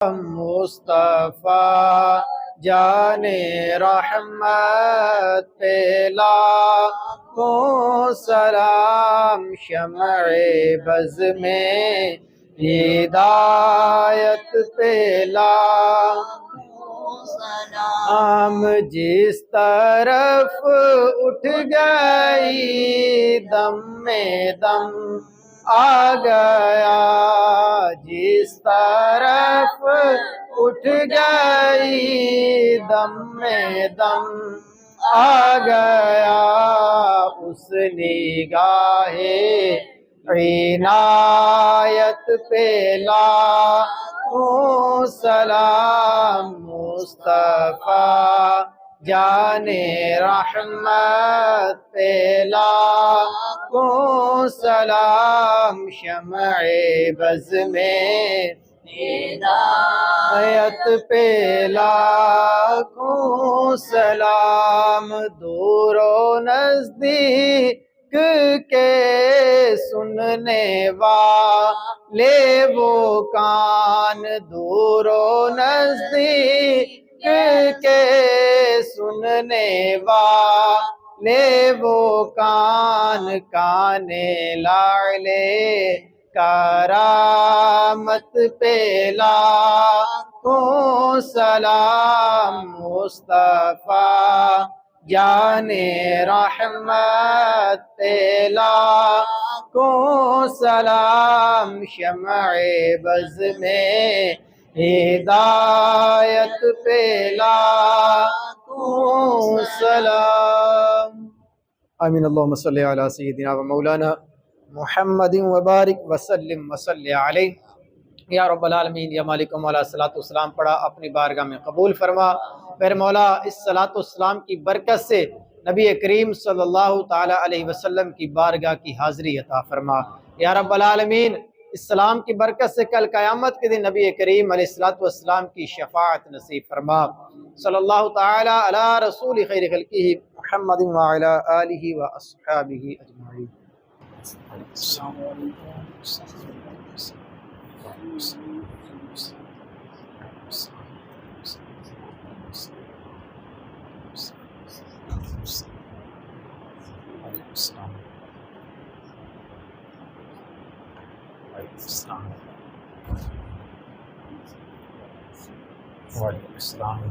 مصطفیٰ جان رحمت پہ لاکھوں سلام، شمع بز میں ہدایت پہ لاکھوں سلام، جس طرف اٹھ گئی دم میں دم آ گیا، جس طرف اٹھ گئی دم میں دم آ گیا، اس نگاہ عنایت پہ لاکھوں سلام، مصطفیٰ جان رحمت پہ لاکھوں سلام، شمع بز میں ہدایت پہ لاکھوں سلام، دور و نزدیک کے سننے والے وہ کان، دور و نزدیک کے سننے والے وہ کان، کان لعلِ کرامت پہ لاکھوں سلام، مصطفیٰ جان رحمت پہ لاکھوں سلام، شمع بز میں ہدایت پہ لاکھوں سلام۔ آمین۔ اللہم صلی علی سیدنا و مولانا محمد وبارک وسلم وصلی علیہ۔ یا رب العالمین، یا مالک و مولا، صلاۃ والسلام پڑھا اپنی بارگاہ میں قبول فرما۔ پھر مولا اس صلاۃ والسلام کی برکت سے نبی کریم صلی اللہ تعالی علیہ وسلم کی بارگاہ کی حاضری عطا فرما۔ یا رب العالمین، اس سلام کی برکت سے کل قیامت کے دن نبی کریم علیہ السلام کی شفاعت نصیب فرما۔ صلی اللہ تعالی علی رسول خیر خلقہ محمد وعلی آلہ و اصحابہ اجمعین۔ السلام علیکم۔ وعلیکم السلام۔